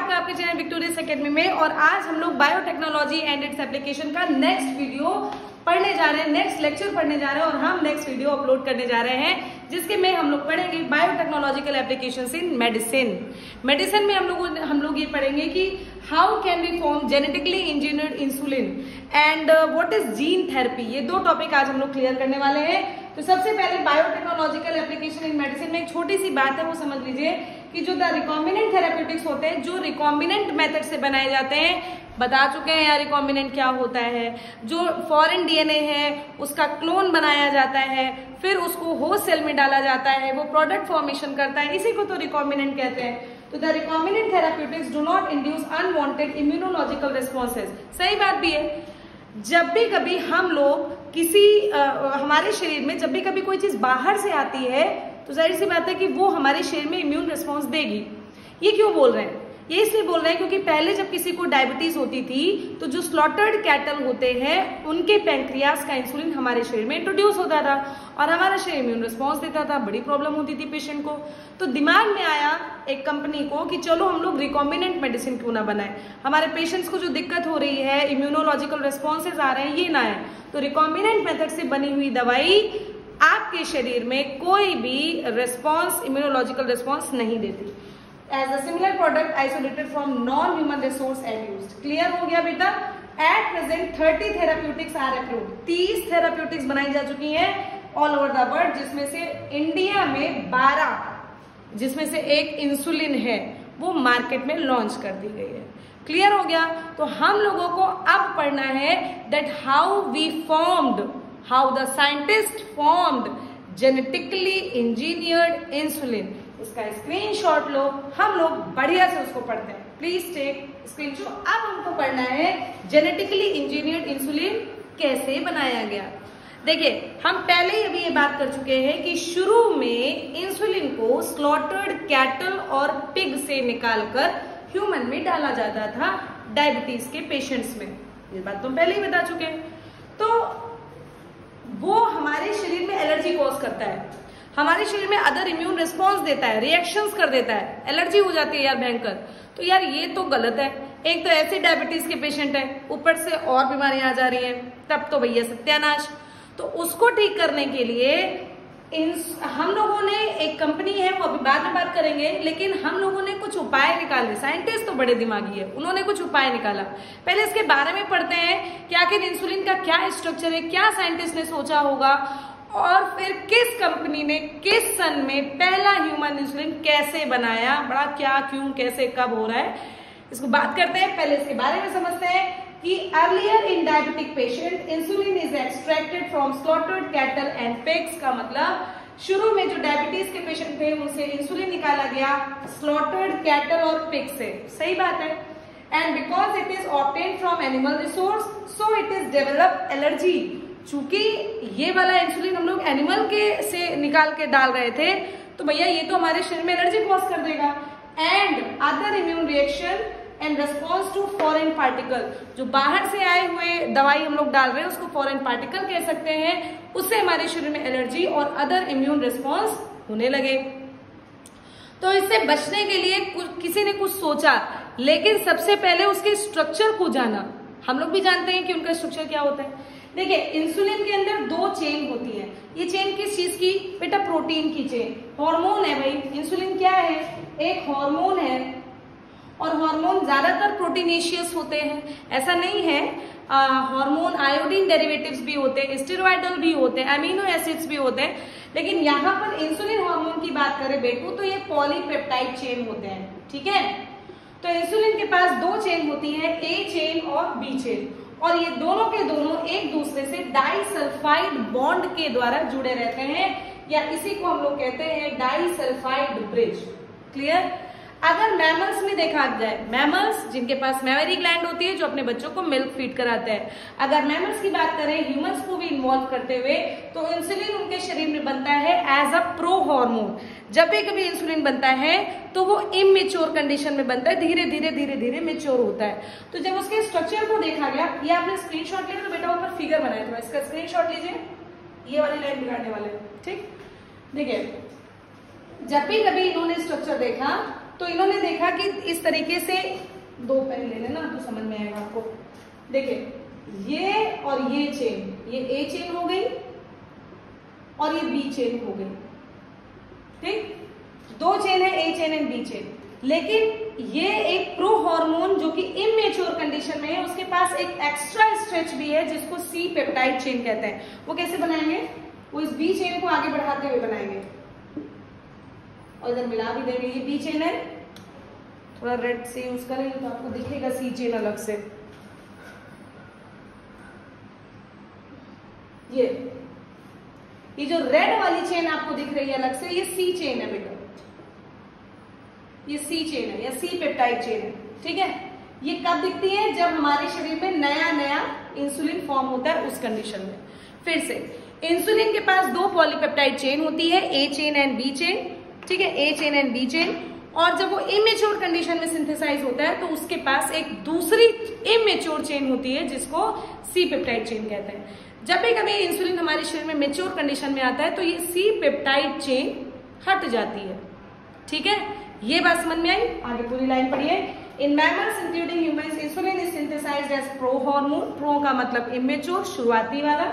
स्वागत है आपके चैनल विक्टोरियस एकेडमी में। और आज हम लोग बायोटेक्नोलॉजी एंड इट्स एप्लीकेशन का नेक्स्ट वीडियो पढ़ने जा रहे हैं, नेक्स्ट लेक्चर पढ़ने जा रहे हैं और हम नेक्स्ट वीडियो अपलोड करने जा रहे हैं जिसके में हम लोग पढ़ेंगे biotechnological applications in medicine. Medicine में हम लोग ये पढ़ेंगे कि how can we form genetically engineered insulin and what is gene therapy. ये दो टॉपिक आज हम लोग क्लियर करने वाले हैं। तो सबसे पहले बायोटेक्नोलॉजिकल एप्लीकेशन इन मेडिसिन में एक छोटी सी बात है, वो समझ लीजिए कि जो द रिकॉम्बिनेंट थेराप्यूटिक्स होते हैं, जो रिकॉम्बिनेंट मेथड से बनाए जाते हैं, बता चुके हैं यार रिकॉम्बिनेंट क्या होता है। जो फॉरेन डीएनए है उसका क्लोन बनाया जाता है, फिर उसको होस्ट सेल में डाला जाता है, वो प्रोडक्ट फॉर्मेशन करता है, इसी को तो रिकॉम्बिनेंट कहते हैं। तो the recombinant therapeutics do not induce unwanted immunological responses. सही बात भी है, जब भी कभी हम लोग हमारे शरीर में जब भी कभी कोई चीज बाहर से आती है तो जाहिर सी बात है कि वो हमारे शरीर में इम्यून रिस्पॉन्स देगी। ये क्यों बोल रहे हैं? ये इसलिए बोल रहे हैं क्योंकि पहले जब किसी को डायबिटीज होती थी तो जो स्लॉटर्ड कैटल होते हैं उनके पैंक्रियास का इंसुलिन हमारे शरीर में इंट्रोड्यूस होता था और हमारा शरीर इम्यून रिस्पॉन्स देता था। बड़ी प्रॉब्लम होती थी पेशेंट को। तो दिमाग में आया एक कंपनी को कि चलो हम लोग रिकॉम्बिनेंट मेडिसिन क्यों ना बनाए, हमारे पेशेंट्स को जो दिक्कत हो रही है, इम्यूनोलॉजिकल रिस्पॉन्सेज आ रहे हैं, ये ना है। तो रिकॉम्बिनेंट मेथड से बनी हुई दवाई आपके शरीर में कोई भी रिस्पॉन्स, इम्यूनोलॉजिकल रिस्पॉन्स नहीं देती। As a similar product isolated from non-human resource and used. Clear हो गया बेटा? At present 30 therapeutics are approved. 30 therapeutics बनाई जा चुकी हैं all over the world, जिसमें से इंडिया में 12, जिसमें से एक इंसुलिन है, वो मार्केट में लॉन्च कर दी गई है। क्लियर हो गया? तो हम लोगों को अब पढ़ना है that how the scientist formed genetically engineered insulin. इसका स्क्रीनशॉट लो, हम लोग बढ़िया से उसको पढ़ते हैं। Please take screenshot. अब हमको पढ़ना है जेनेटिकली इंजीनियर्ड इंसुलिन कैसे बनाया गया। देखिए, हम पहले ही अभी ये बात कर चुके हैं कि शुरू में इंसुलिन को स्लॉटर्ड कैटल और पिग से निकालकर ह्यूमन में डाला जाता था डायबिटीज के पेशेंट्स में। ये बात तो पहले ही बता चुके हैं। तो वो हमारे शरीर में एलर्जी कॉज करता है, हमारे शरीर में अदर इम्यून रिस्पॉन्स देता है, रिएक्शंस कर देता है, एलर्जी हो जाती है यार भयंकर। तो यार ये तो गलत है। एक तो ऐसे डायबिटीज के पेशेंट है, ऊपर से और बीमारियां आ जा रही हैं, तब तो भैया सत्यानाश। तो उसको ठीक करने के लिए हम लोगों ने, एक कंपनी है, वो अभी बाद में बात करेंगे, लेकिन हम लोगों ने कुछ उपाय निकाले। साइंटिस्ट तो बड़े दिमागी है, उन्होंने कुछ उपाय निकाला। पहले इसके बारे में पढ़ते हैं कि आखिर इंसुलिन का क्या स्ट्रक्चर है, क्या साइंटिस्ट ने सोचा होगा, और फिर किस कंपनी ने किस सन में पहला ह्यूमन इंसुलिन कैसे बनाया। बड़ा क्या, क्यों, कैसे, कब हो रहा है, इसको बात करते हैं। पहले इसके बारे में समझते हैं कि earlier in diabetic patient insulin is extracted from slaughtered cattle and pigs. का मतलब शुरू में जो डायबिटीज के पेशेंट थे उनसे इंसुलिन निकाला गया स्लॉटर्ड कैटल और पिग से। सही बात है। And because it is obtained from animal resource so it is develop allergy. चूंकि ये वाला इंसुलिन हम लोग एनिमल के से निकाल के डाल रहे थे तो भैया ये तो हमारे शरीर में एलर्जी कॉज कर देगा। And other immune reaction and response to foreign particle, जो बाहर से आए हुए दवाई हम लोग डाल रहे हैं उसको फॉरेन पार्टिकल कह सकते हैं, उससे हमारे शरीर में एलर्जी और अदर इम्यून रिस्पॉन्स होने लगे। तो इससे बचने के लिए किसी ने कुछ सोचा, लेकिन सबसे पहले उसके स्ट्रक्चर को जाना। हम लोग भी जानते हैं कि उनका स्ट्रक्चर क्या होता है। देखिए, इंसुलिन के अंदर दो चेन होती है। ये चेन किस चीज की? बेटा प्रोटीन की चेन। हार्मोन है भाई, इंसुलिन क्या है? एक हार्मोन है और हार्मोन ज्यादातर प्रोटीनेशियस होते हैं, ऐसा नहीं है। हार्मोन आयोडीन डेरिवेटिव्स भी होते हैं, स्टेरॉयडल भी होते हैं, अमीनो एसिड्स भी होते हैं, लेकिन यहाँ पर इंसुलिन हार्मोन की बात करें बेटू तो ये पॉलीपेप्टाइड चेन होते हैं। ठीक है, तो इंसुलिन के पास दो चेन होती है, ए चेन और बी चेन, और ये दोनों के दोनों एक दूसरे से डाइसल्फाइड बॉन्ड के द्वारा जुड़े रहते हैं, या इसी को हम लोग कहते हैं डाइसल्फाइड ब्रिज। क्लियर? अगर मैमल्स में देखा जाए, मैमल्स जिनके पास मेमोरी ग्लैंड होती है जो अपने बच्चों को मिल्क फीड कराते हैं, अगर मैमल्स की बात करें ह्यूमंस को भी इन्वॉल्व करते हुए, तो इंसुलिन उनके शरीर में बनता है एज अ प्रो हार्मोन। जब भी कभी इंसुलिन बनता है तो वो इमेच्योर कंडीशन में बनता है, धीरे धीरे धीरे धीरे मेच्योर होता है। तो जब उसके स्ट्रक्चर को देखा गया, ये आपने स्क्रीनशॉट लिया तो बेटा ऊपर फिगर बनाया था, इसका स्क्रीनशॉट लीजिए, ये वाली लाइन बिगाड़ने वाले। ठीक, देखिए, जब भी कभी इन्होंने स्ट्रक्चर देखा तो इन्होंने देखा कि इस तरीके से, दो पेन ले लेना तो समझ में आएगा आपको। देखिए ये और ये चेन, ये ए चेन हो गई और ये बी चेन हो गई, ठीक, दो चेन है, ए चेन एंड बी चेन। लेकिन ये एक प्रो हार्मोन जो कि इमेच्योर कंडीशन में है, उसके पास एक एक्स्ट्रा स्ट्रेच भी है जिसको सी पेप्टाइड चेन कहते हैं। वो कैसे बनाएंगे, वो इस बी चेन को आगे बढ़ाते हुए बनाएंगे और इधर मिला भी देंगे। ये बी चेन है, थोड़ा रेड से यूज करेंगे तो आपको दिखेगा सी चेन अलग से। ये जो रेड वाली चेन आपको दिख रही है अलग से, ये सी चेन है बेटा, ये सी चेन है या सी पेप्टाइड चेन है, ठीक है। ये कब दिखती है, जब हमारे शरीर में नया नया इंसुलिन फॉर्म होता है उस कंडीशन में। फिर से इंसुलिन के पास दो पॉलीपेप्टाइड चेन होती है, ए चेन एंड बी चेन, ठीक है, ए चेन एंड बी चेन। और जब वो इमेच्योर कंडीशन में सिंथेसाइज होता है तो उसके पास एक दूसरी इमेच्योर चेन होती है जिसको सी पेप्टाइड चेन कहते हैं। जब भी कभी इंसुलिन हमारे शरीर में मेच्योर कंडीशन में आता है तो ये सी पेप्टाइड चेन हट जाती है, ठीक है। ये बात समझ में आई, आगे पूरी लाइन पढ़िए। In mammals including humans insulin is synthesised as pro hormone, pro का मतलब इमेच्योर, शुरुआती वाला,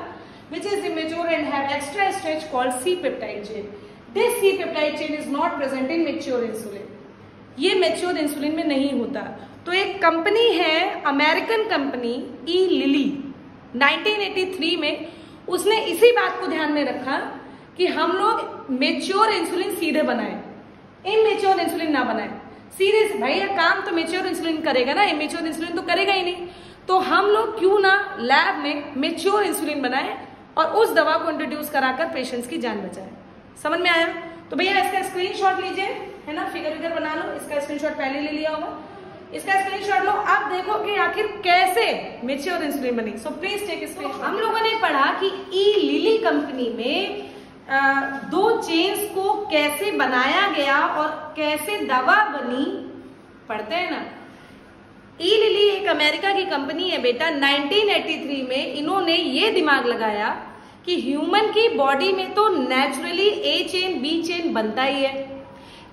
which is immature and have extra stretch called C-peptide chain. This C-peptide chain is not present in mature insulin. ये mature insulin में नहीं होता। तो एक कंपनी है, अमेरिकन कंपनी ई लिली, 1983 में उसने इसी बात को ध्यान में रखा कि हम लोग मेच्योर इंसुलिन सीधे बनाएं, इमेच्योर इंसुलिन ना बनाएं। सीरियस भाई, ये काम तो मेच्योर इंसुलिन करेगा ना, इमेच्योर इंसुलिन तो करेगा ही नहीं। तो हम लोग क्यों ना लैब में मेच्योर इंसुलिन बनाएं और उस दवा को इंट्रोड्यूस कराकर पेशेंट्स की जान बचाएं। समझ में आया? तो भैया इसका स्क्रीनशॉट लीजिए, है ना, फिगर विगर बना लो। इसका स्क्रीनशॉट पहले ले लिया होगा, इसका स्क्रीनशॉट लो। अब देखो कि आखिर कैसे मेच्योर इंसुलिन बनी। So please take screenshot. हम लोगों ने पढ़ा कि ई लिली कंपनी में दो चेन्स को कैसे बनाया गया और कैसे दवा बनी, पढ़ते हैं ना। ई लिली एक अमेरिका की कंपनी है बेटा। 1983 में इन्होंने ये दिमाग लगाया कि ह्यूमन की बॉडी में तो नेचुरली ए चेन बी चेन बनता ही है,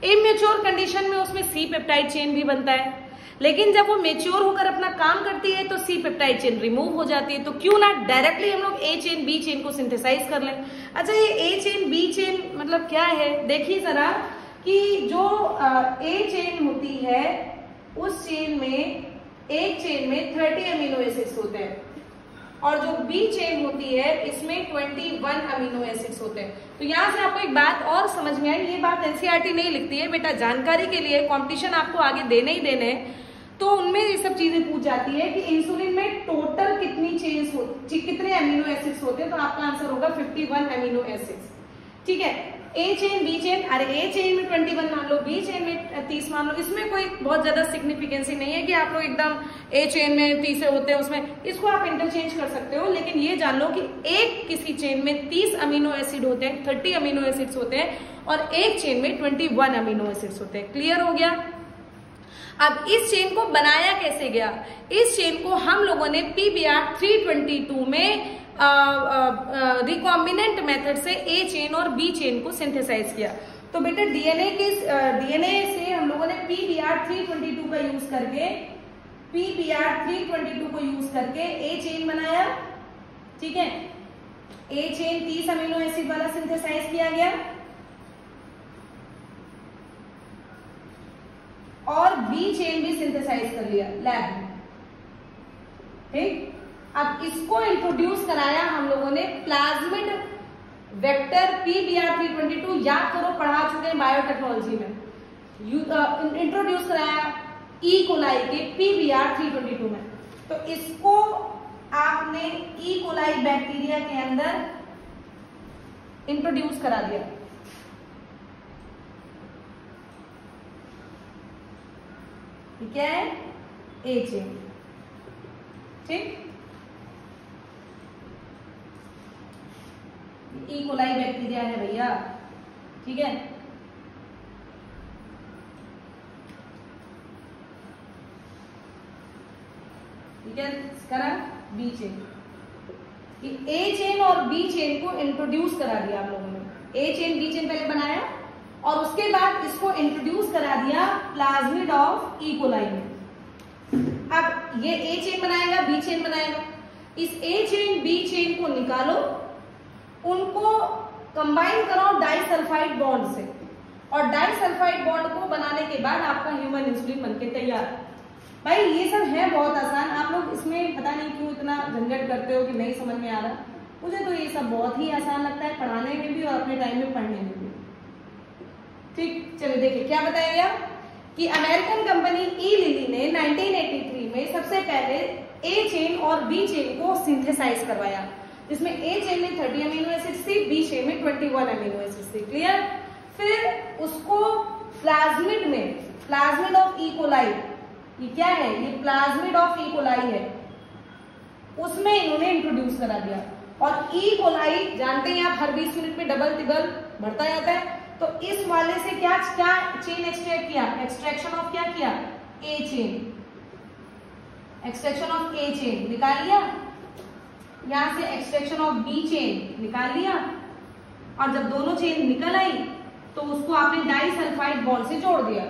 इमेच्योर कंडीशन में उसमें सी पेप्टाइड चेन भी बनता है, लेकिन जब वो मेच्योर होकर अपना काम करती है तो सी पेप्टाइड चेन रिमूव हो जाती है। तो क्यों ना डायरेक्टली हम लोग ए चेन बी चेन को सिंथेसाइज कर लें। अच्छा, ये ए चेन बी चेन मतलब क्या है, देखिए जरा कि जो ए चेन होती है उस चेन में, एक चेन में 30 अमीनो एसिड्स होते हैं और जो बी चेन होती है इसमें 21 अमीनो एसिड्स होते हैं। तो यहाँ से आपको एक बात और समझ में आई, ये बात एनसीईआरटी नहीं लिखती है बेटा, जानकारी के लिए, कंपटीशन आपको आगे देने ही देने, तो उनमें ये सब चीजें पूछ जाती है कि इंसुलिन में टोटल कितनी चेन्स होती, कितने अमीनो एसिड्स होते हैं। तो आपका आंसर होगा 51 अमीनो एसिड्स, ठीक है। ए चेन बी चेन, अरे ए चेन में 21 मान लो, बी चेन में 30 मान लो, इसमें कोई बहुत ज्यादा सिग्निफिकेंसी नहीं है कि आप लोग एकदम ए चेन में 30 होते हैं उसमें, इसको आप इंटरचेंज कर सकते हो। लेकिन ये जान लो कि एक किसी चेन में 30 अमीनो एसिड होते हैं, 30 अमीनो एसिड्स होते हैं और एक चेन में 21 अमीनो एसिड्स होते हैं। क्लियर हो गया? अब इस चेन को बनाया कैसे गया? इस चेन को हम लोगों ने PBR 322 में रिकॉम्बिनेंट मेथड से ए चेन और बी चेन को सिंथेसाइज किया। तो बेटा डीएनए से हम लोगों ने PBR 322 का यूज करके, PBR 322 को यूज करके ए चेन बनाया, ठीक है। ए चेन 30 अमीनो एसिड वाला सिंथेसाइज किया गया और बी चेन भी सिंथेसाइज कर लिया लैब में, ठीक। अब इसको इंट्रोड्यूस कराया हम लोगों ने प्लाज्मिड वेक्टर PBR 322, याद करो पढ़ा चुके हैं बायोटेक्नोलॉजी में। इंट्रोड्यूस कराया ई कोलाई के PBR 322 में। तो इसको आपने ई कोलाई बैक्टीरिया के अंदर इंट्रोड्यूस करा दिया, क्या है, ए चेन, ठीक। ई कोलाई बैक्टीरिया है भैया, ठीक है। ठीक है, करा बी चेन, ए चेन और बी चेन को इंट्रोड्यूस करा दिया आप लोगों ने। ए चेन बी चेन पहले बनाया, और उसके बाद इसको इंट्रोड्यूस करा दिया प्लाज्मिड ऑफ ई कोलाई में। अब ये ए चेन बनाएगा, बी चेन बनाएगा। इस ए चेन बी चेन को निकालो, उनको कंबाइन कराओ डाइसल्फाइड बॉन्ड से, और डाइसल्फाइड बॉन्ड को बनाने के बाद आपका ह्यूमन इंसुलिन बनके तैयार। भाई ये सब है बहुत आसान, आप लोग इसमें पता नहीं क्यों इतना झंझट करते हो कि नहीं समझ में आ रहा। मुझे तो ये सब बहुत ही आसान लगता है, पढ़ाने में भी और अपने टाइम में पढ़ने में भी। ठीक, चलिए देखिए क्या बताया गया कि अमेरिकन कंपनी ई लिली ने 1983 में सबसे पहले ए चेन और बी चेन को सिंथेसाइज करवाया, जिसमें ए चेन में 30 अमीनो एसिड थी, बी चेन में 21 अमीनो एसिड थी। क्लियर? फिर उसको प्लाज्मिड में, प्लाज्मिड ऑफ ई कोलाई, ये क्या है, ये प्लाज्मिड ऑफ ई कोलाई है, उसमें इन्होंने इंट्रोड्यूस करा दिया। और ई कोलाई जानते हैं आप हर 20 मिनट में डबल टिबल बढ़ता जाता है, तो इस वाले से क्या क्या चेन एक्सट्रैक्ट किया, एक्सट्रैक्शन ऑफ क्या किया, a chain, extraction of a chain निकाल लिया, यहां से एक्सट्रैक्शन ऑफ बी चेन निकाल लिया, और जब दोनों चेन निकल आई तो उसको आपने डाइसल्फाइड बॉन्ड से जोड़ दिया।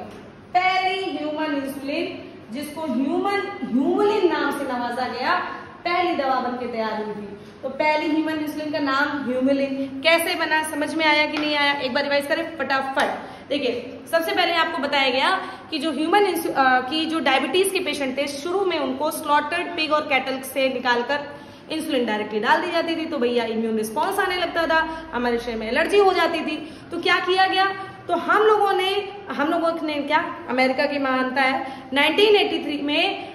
पहली ह्यूमन इंसुलिन, जिसको ह्यूमलिन नाम से नवाजा गया, पहली दवा बनके तैयार हुई थी। तो पहली ह्यूमन इंसुलिन का नाम ह्यूमलिन। कैसे बना, समझ में आया कि नहीं आया? एक बार रिवाइज करें फटाफट। देखिए, सबसे पहले आपको बताया गया कि जो की जो डायबिटीज के पेशेंट थे, शुरू में उनको स्लॉटर्ड पिग और कैटल से निकालकर इंसुलिन डायरेक्टली डाल दी जाती थी, तो भैया इम्यून रिस्पॉन्स आने लगता था, हमारे शरीर में एलर्जी हो जाती थी। तो क्या किया गया, तो हम लोगों ने क्या, अमेरिका की मान्यता है, 1983 में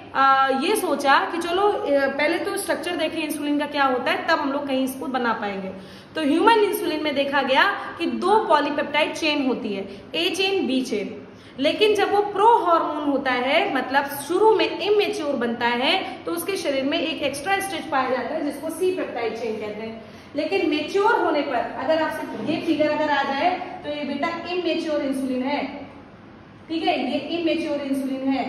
ये सोचा कि चलो पहले तो स्ट्रक्चर देखें इंसुलिन का क्या होता है, तब हम लोग कहीं इसको बना पाएंगे। तो ह्यूमन इंसुलिन में देखा गया कि 2 पॉलीपेप्टाइड चेन होती है, ए चेन बी चेन। लेकिन जब वो प्रो हार्मोन होता है, मतलब शुरू में इमेच्योर बनता है, तो उसके शरीर में एक एक्स्ट्रा स्टेज पाया जाता है जिसको सी पेप्टाइड चेन कहते हैं। लेकिन मेच्योर होने पर अगर आपसे ये फिगर अगर आ जाए तो ये बेटा इमेच्योर इंसुलिन है, ठीक है, ये इमेच्योर इंसुलिन है।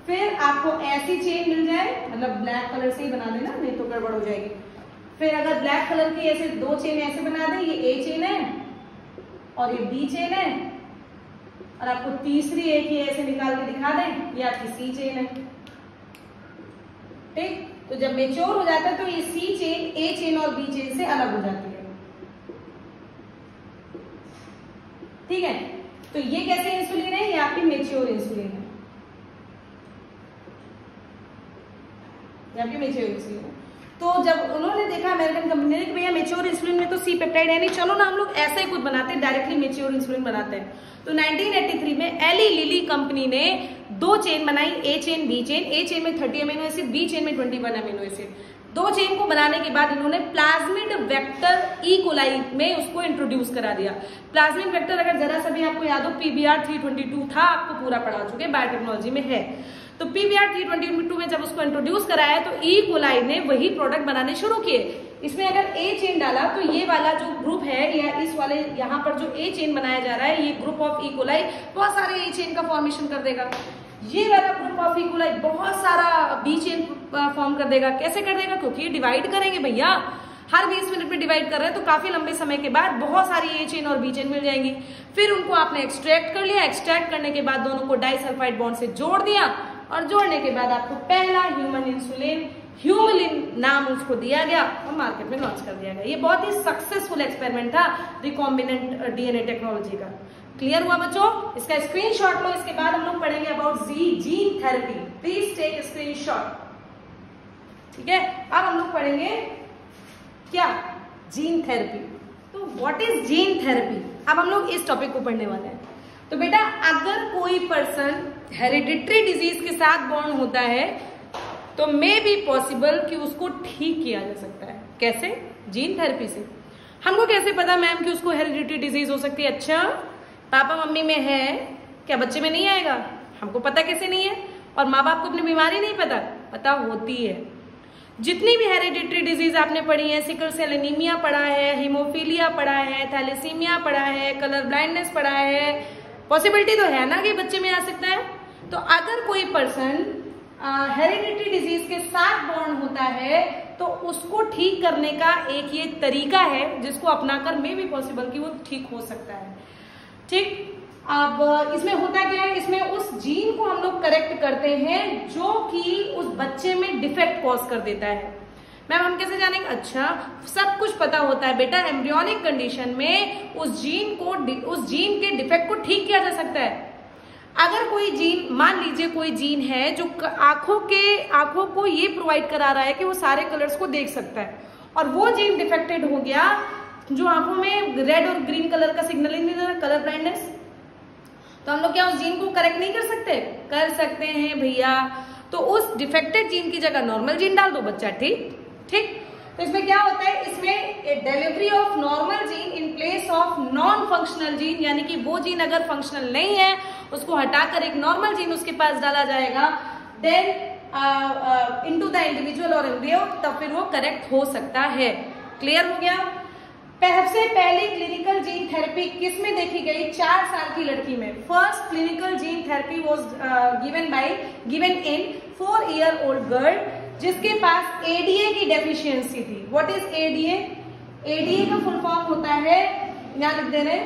फिर आपको ऐसी चेन मिल जाए, मतलब ब्लैक कलर से ही बना देना, नहीं तो गड़बड़ हो जाएगी। फिर अगर ब्लैक कलर की ऐसे 2 चेन ऐसे बना दे, ये ए चेन है और ये बी चेन है, और आपको तीसरी एक ही ऐसे निकाल के दिखा दें, ये आपकी सी चेन है। ठीक, तो जब मेच्योर हो जाता है तो ये सी चेन ए चेन और बी चेन से अलग हो जाती है। ठीक है, तो ये कैसे इंसुलिन है, ये आपकी मेच्योर इंसुलिन है, ये आपकी मेच्योर इंसुलिन है। तो जब उन्होंने देखा अमेरिकन कंपनी ने कि भैया मेच्योर इंसुलिन में तो सी पेप्टाइड है नहीं, चलो ना हम लोग ऐसे ही कुछ बनाते हैं, डायरेक्टली मेच्योर इंसुलिन बनाते हैं। तो 1983 में एली लिली कंपनी ने 2 चेन बनाई, ए चेन बी चेन। ए चेन में 30 अमीनो एसिड, बी चेन में 21 अमीनो एसिड। 2 चेन को बनाने के बाद इन्होंने प्लाज्मिड वेक्टर ई कोलाई में उसको इंट्रोड्यूस करा दिया। प्लाज्मिड वेक्टर अगर जरा सा भी आपको याद हो, PBR 322 था, आपको पूरा पढ़ा चुके, बायोटेक्नोलॉजी में है। तो PBR 322 में जब उसको इंट्रोड्यूस कराया तो ई कोलाई ने वही प्रोडक्ट बनाने शुरू किए। इसमें अगर ए चेन डाला तो ये वाला जो ग्रुप है, या इस वाले यहाँ पर जो ए चेन बनाया जा रहा है, ये ग्रुप ऑफ ई कोलाई बहुत सारे ए चेन का फॉर्मेशन कर देगा। ये वाला ग्रुप ऑफ ई कोलाई बहुत सारा बी चेन फॉर्म कर देगा। कैसे कर देगा, क्योंकि डिवाइड करेंगे भैया, हर 20 मिनट में डिवाइड कर रहे हैं, तो काफी लंबे समय के बाद बहुत सारी ए चेन और बी चेन मिल जाएंगी। फिर उनको आपने एक्सट्रैक्ट कर लिया, एक्सट्रैक्ट करने के बाद दोनों को डाइसल्फाइड बॉन्ड से जोड़ दिया, और जोड़ने के बाद आपको पहला ह्यूमन इंसुलिन, ह्यूमलिन नाम उसको दिया गया और मार्केट में लॉन्च कर दिया गया। ये बहुत ही सक्सेसफुल एक्सपेरिमेंट था रिकॉम्बिनेंट डीएनए टेक्नोलॉजी का। क्लियर हुआ बच्चों? इसका स्क्रीनशॉट लो, इसके बाद हम लोग पढ़ेंगे about gene therapy. Please take screenshot. ठीक है, अब हम लोग पढ़ेंगे क्या, जीन थेरेपी। तो व्हाट इज जीन थेरेपी, अब हम लोग इस टॉपिक को पढ़ने वाले हैं। तो बेटा, अगर कोई पर्सन हेरिडिटरी डिजीज के साथ बॉर्न होता है तो मे बी पॉसिबल कि उसको ठीक किया जा सकता है। कैसे? जीन थेरेपी से। हमको कैसे पता मैम कि उसको हेरिडिटरी डिजीज हो सकती है? अच्छा, पापा मम्मी में है, क्या बच्चे में नहीं आएगा? हमको पता कैसे नहीं है? और माँ बाप को अपनी बीमारी नहीं पता होती है। जितनी भी हेरिडिटरी डिजीज आपने पढ़ी है, सिकल सेल एनीमिया पढ़ा है, हीमोफीलिया पढ़ा है, थैलेसीमिया पढ़ा है, कलर ब्लाइंडनेस पढ़ा है, पॉसिबिलिटी तो है ना कि बच्चे में आ सकता है। तो अगर कोई पर्सन हेरिडिटरी डिजीज के साथ बॉर्न होता है तो उसको ठीक करने का एक ये तरीका है जिसको अपनाकर मे भी पॉसिबल कि वो ठीक हो सकता है। ठीक। अब इसमें होता क्या है, इसमें उस जीन को हम लोग करेक्ट करते हैं जो कि उस बच्चे में डिफेक्ट कॉज कर देता है। मैम हम कैसे जानेंगे? अच्छा, सब कुछ पता होता है बेटा। एम्ब्रियोनिक कंडीशन में उस जीन के डिफेक्ट को ठीक किया जा सकता है। अगर कोई जीन, मान लीजिए कोई जीन है जो आंखों को ये प्रोवाइड करा रहा है कि वो सारे कलर्स को देख सकता है, और वो जीन डिफेक्टेड हो गया जो आंखों में रेड और ग्रीन कलर का सिग्नलिंग नहीं दे रहा, कलर ब्लाइंडनेस, तो हम लोग क्या उस जीन को करेक्ट नहीं कर सकते? कर सकते हैं भैया। तो उस डिफेक्टेड जीन की जगह नॉर्मल जीन डाल दो, बच्चा ठीक। तो इसमें क्या होता है, इसमें delivery of normal gene in place of non functional gene, यानी कि वो जीन अगर फंक्शनल नहीं है उसको हटाकर एक नॉर्मल जीन उसके पास डाला जाएगा, देन इनटू द इंडिविजुअल और एम्ब्रियो, तब फिर वो करेक्ट हो सकता है। क्लियर हो गया? सबसे पहली क्लिनिकल जीन थेरेपी किस में देखी गई? 4 साल की लड़की में। First clinical gene therapy was given in 4-year-old girl जिसके पास एडीए की डेफिशिएंसी थी। What is ADA? एडीए का फुल फॉर्म होता है, यहां लिख दे रहे,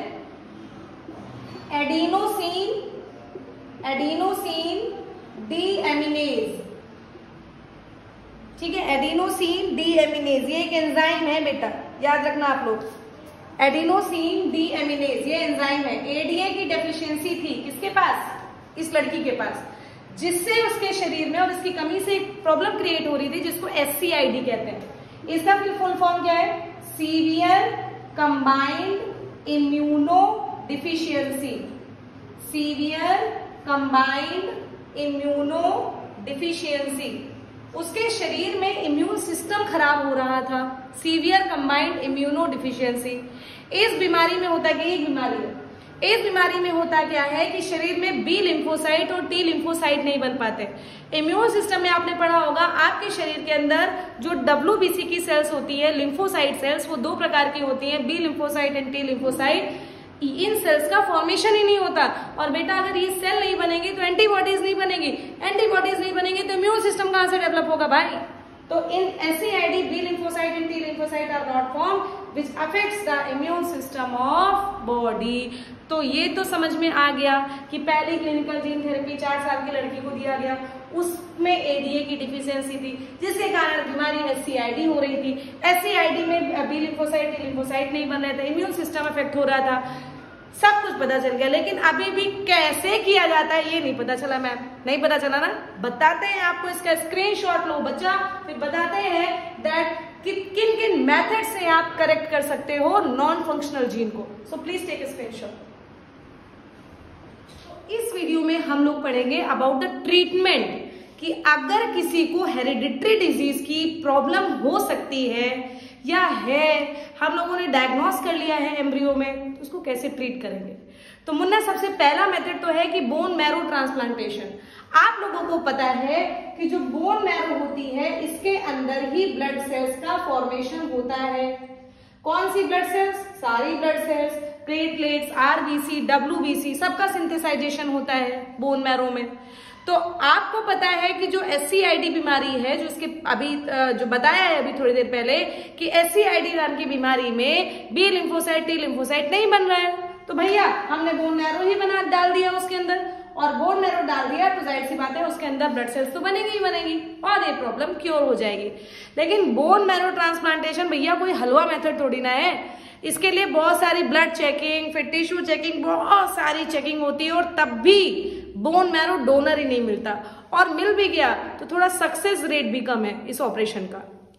एडिनोसिन डीएमिनेज। ठीक है, एडिनोसिन डीएमिनेज ये एक एंजाइम है बेटा, याद रखना आप लोग। एडिनोसिन डीएमिनेज ये एंजाइम है। एडीए की डेफिशिएंसी थी किसके पास? इस लड़की के पास, जिससे उसके शरीर में और इसकी कमी से एक प्रॉब्लम क्रिएट हो रही थी जिसको SCID कहते हैं। इसका फिर फुल फॉर्म क्या है? Severe combined immuno deficiency. Severe combined immuno deficiency, उसके शरीर में इम्यून सिस्टम खराब हो रहा था। Severe combined immuno deficiency. इस बीमारी में होता क्या? एक बीमारी है, इस बीमारी में होता क्या है कि शरीर में बी लिम्फोसाइट और टी लिम्फोसाइट नहीं बन पाते। इम्यून सिस्टम में आपने पढ़ा होगा, आपके शरीर के अंदर जो WBC की सेल्स होती है, लिम्फोसाइट सेल्स, वो 2 प्रकार की होती हैं, B lymphocyte and T lymphocyte. इन सेल्स का फॉर्मेशन ही नहीं होता, और बेटा अगर ये सेल नहीं बनेगी तो एंटीबॉडीज नहीं बनेगी, एंटीबॉडीज नहीं बनेगी तो इम्यून सिस्टम कहां से डेवलप होगा भाई? तो इन SCID, B lymphocyte and T lymphocyte are not formed which affects the immune system of body। तो ये तो समझ में आ गया कि पहली क्लिनिकल जीन थेरेपी 4 साल की लड़की को दिया गया, उसमें एडीए की डिफिशियंसी थी जिसके कारण बीमारी SCID हो रही थी। SCID में बी लिम्फोसाइट, टी लिम्फोसाइट नहीं बन रहे थे, इम्यून सिस्टम इफेक्ट हो रहा था, सब कुछ पता चल गया, लेकिन अभी भी कैसे किया जाता है ये नहीं पता चला। मैम नहीं पता चला ना, बताते हैं आपको, इसका स्क्रीनशॉट लो बच्चा, फिर बताते हैं दैट किन किन मेथड से आप करेक्ट कर सकते हो नॉन फंक्शनल जीन को। So please take screenshot. इस वीडियो में हम लोग पढ़ेंगे अबाउट द ट्रीटमेंट, कि अगर किसी को हेरिडिटरी डिजीज की प्रॉब्लम हो सकती है या है, हम लोगों ने डायग्नोस कर लिया है एम्ब्रियो में, तो उसको कैसे ट्रीट करेंगे। तो मुन्ना सबसे पहला मेथड तो है कि बोन मैरो ट्रांसप्लांटेशन। आप लोगों को पता है कि जो बोन मैरो होती है इसके अंदर ही ब्लड सेल्स का फॉर्मेशन होता है। कौन सी ब्लड सेल्स? सारी blood cells, platelets, RBC, WBC, सबका सिंथेसाइजेशन होता है बोन मैरो में। तो आपको पता है कि जो SCID बीमारी है, जो इसके अभी जो बताया है अभी थोड़ी देर पहले कि SCID नाम की बीमारी में बी लिम्फोसाइट, टी लिम्फोसाइट नहीं बन रहा है, तो भैया हमने बोन मैरो ही डाल दिया उसके अंदर, और बोन मैरो डाल दिया तो जाहिर सी बात है उसके अंदर ब्लड सेल्स तो बनेगी ही बनेगी और ये प्रॉब्लम क्योर हो जाएगी। लेकिन बोन मैरो ट्रांसप्लांटेशन भैया कोई हलवा मेथड थोड़ी ना है, इसके लिए बहुत सारी ब्लड चेकिंग, फिर टिश्यू चेकिंग, बहुत सारी चेकिंग होती है, और तब भी बोन मैरो डोनर ही नहीं मिलता, और मिल भी गया तो थोड़ा सक्सेस रेट भी कम है इस ऑपरेशन का।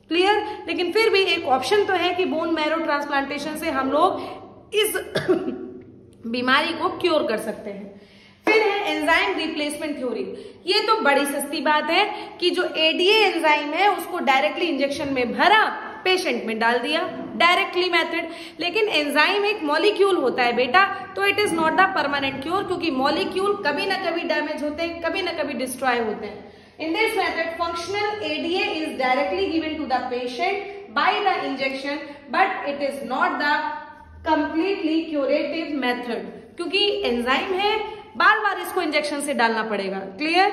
क्लियर? लेकिन फिर भी एक ऑप्शन तो है कि बोन मैरो ट्रांसप्लांटेशन से हम लोग इस बीमारी को क्योर कर सकते हैं। फिर है एंजाइम रिप्लेसमेंट थ्योरी। ये तो बड़ी सस्ती बात है कि जो एडीए एंजाइम है उसको डायरेक्टली इंजेक्शन में भरा, पेशेंट में डाल दिया, डायरेक्टली मेथड। लेकिन एंजाइम एक मॉलिक्यूल होता है बेटा, तो it is not the permanent cure, क्योंकि मॉलिक्यूल कभी ना कभी डैमेज होते हैं, कभी ना कभी डिस्ट्रॉय होते हैं। In this method, functional ADA is directly given to the patient by the injection, but it is not the completely curative method, क्योंकि एंजाइम है, बार बार इसको इंजेक्शन से डालना पड़ेगा। क्लियर?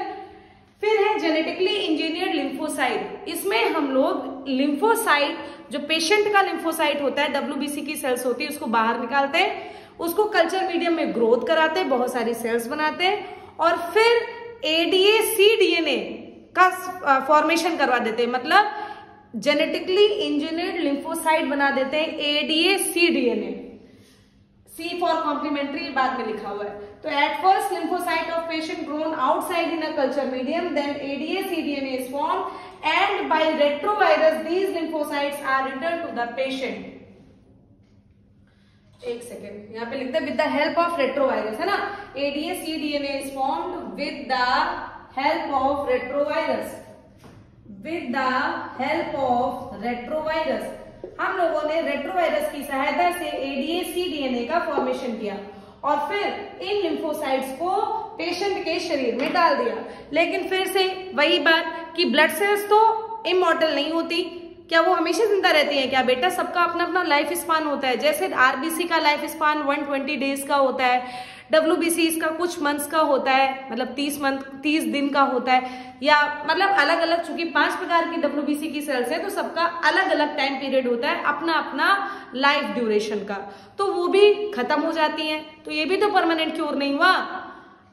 फिर है जेनेटिकली इंजीनियर्ड लिम्फोसाइट। इसमें हम लोग लिम्फोसाइट, जो पेशेंट का लिम्फोसाइट होता है, WBC की सेल्स होती है, उसको बाहर निकालते हैं, उसको कल्चर मीडियम में ग्रोथ कराते हैं, बहुत सारी सेल्स बनाते हैं और फिर एडीए cDNA का फॉर्मेशन करवा देते हैं, मतलब जेनेटिकली इंजीनियर्ड लिम्फोसाइट बना देते हैं ADA cDNA। C for complementary बाद में लिखा हुआ है। तो at first lymphocyte of patient grown outside in a culture medium, then ADA cDNA is formed and by retrovirus these lymphocytes are returned to the patient। एक second, यहाँ पे लिखते हैं with the help of retrovirus, है ना। ADA cDNA is formed with the help of retrovirus, with the help of retrovirus। हम लोगों ने रेट्रोवायरस की सहायता से ADA cDNA का फॉर्मेशन किया और फिर इन लिम्फोसाइट्स को पेशेंट के शरीर में डाल दिया। लेकिन फिर से वही बात कि ब्लड सेल्स तो इमॉर्टल नहीं होती, क्या वो हमेशा जिंदा रहती हैं क्या बेटा? सबका अपना अपना लाइफ स्पान होता है। जैसे आरबीसी का लाइफ स्पान 120 डेज का होता है, डब्ल्यूबीसी इसका कुछ मंथ्स का होता है, मतलब 30 दिन का होता है, या मतलब अलग अलग, चूंकि 5 प्रकार की डब्ल्यूबीसी की सेल्स है तो सबका अलग अलग टाइम पीरियड होता है अपना अपना लाइफ ड्यूरेशन का, तो वो भी खत्म हो जाती हैं। तो ये भी तो परमानेंट क्योर नहीं हुआ।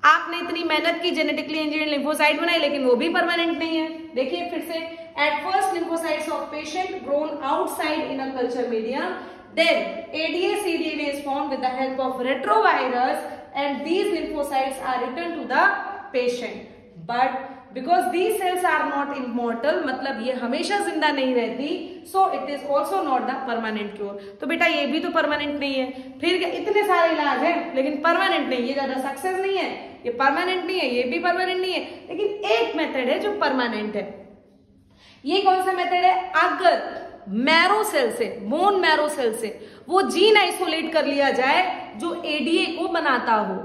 आपने इतनी मेहनत की, जेनेटिकली इंजीनियर्ड लिम्फोसाइट बनाई, लेकिन वो भी परमानेंट नहीं है। देखिए फिर से, at first lymphocytes of patient grown outside in a culture medium, then ADA cDNA is formed with the help of retrovirus and these lymphocytes are returned to the patient, but because these cells are not immortal, मतलब ये हमेशा जिंदा नहीं रहती, so it is also not the permanent cure। तो बेटा ये भी तो परमानेंट नहीं है। फिर इतने सारे इलाज हैं लेकिन परमानेंट नहीं, ये ज्यादा सक्सेस नहीं है, ये परमानेंट नहीं है, ये भी परमानेंट नहीं है, लेकिन एक मेथड है जो परमानेंट है। ये कौन सा मेथड है? अगर मैरो सेल से, बोन मैरो सेल से वो जीन आइसोलेट कर लिया जाए जो एडीए को बनाता हो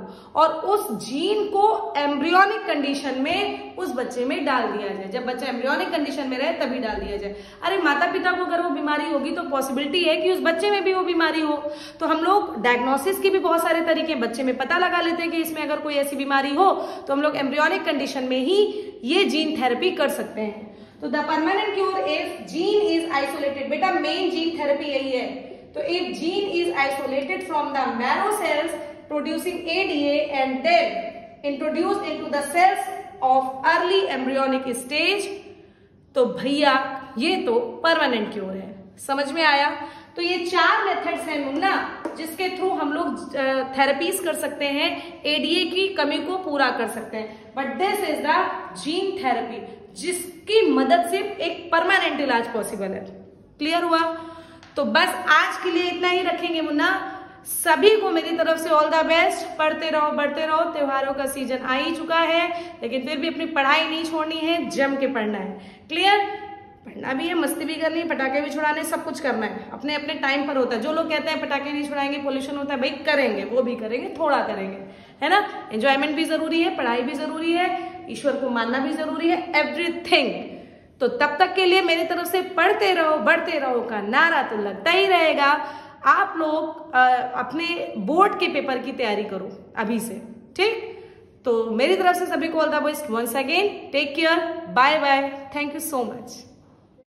और उस जीन को एम्ब्रियोनिक कंडीशन में उस बच्चे में डाल दिया जाए। जब बच्चा एम्ब्रियोनिक कंडीशन में रहे तभी डाल दिया जाए। अरे माता पिता को अगर वो बीमारी होगी तो पॉसिबिलिटी है कि उस बच्चे में भी वो बीमारी हो। तो हम लोग डायग्नोसिस के भी बहुत सारे तरीके बच्चे में पता लगा लेते हैं कि इसमें अगर कोई ऐसी बीमारी हो तो हम लोग एम्ब्रियोनिक कंडीशन में ही ये जीन थेरेपी कर सकते हैं। तो the permanent cure if gene is isolated, बेटा मेन जीन थेरेपी यही है। तो if gene is isolated from the marrow cells producing ADA and then introduced into the cells of early embryonic stage, तो भैया ये तो परमानेंट क्योर है। समझ में आया? तो ये 4 मेथड्स हैं मुन्ना जिसके थ्रू हम लोग थेरेपीज कर सकते हैं, एडीए की कमी को पूरा कर सकते हैं। But this is the gene therapy जिसकी मदद से एक परमानेंट इलाज पॉसिबल है। क्लियर हुआ? तो बस आज के लिए इतना ही रखेंगे मुन्ना। सभी को मेरी तरफ से ऑल द बेस्ट। पढ़ते रहो, बढ़ते रहो। त्योहारों का सीजन आ ही चुका है लेकिन फिर भी अपनी पढ़ाई नहीं छोड़नी है, जम के पढ़ना है। क्लियर? पढ़ना भी है, मस्ती भी करनी है, पटाखे भी छुड़ाने, सब कुछ करना है। अपने अपने टाइम पर होता है। जो लोग कहते हैं पटाखे नहीं छुड़ाएंगे, पोल्यूशन होता है, भाई करेंगे, वो भी करेंगे, थोड़ा करेंगे, है ना। एंजॉयमेंट भी जरूरी है, पढ़ाई भी जरूरी है, ईश्वर को मानना भी जरूरी है, एवरीथिंग। तो तब तक के लिए मेरी तरफ से पढ़ते रहो, बढ़ते रहो का नारा तो लगता ही रहेगा। आप लोग अपने बोर्ड के पेपर की तैयारी करो अभी से, ठीक? तो मेरी तरफ से सभी को all the best once again. Take care, bye bye, thank you so much.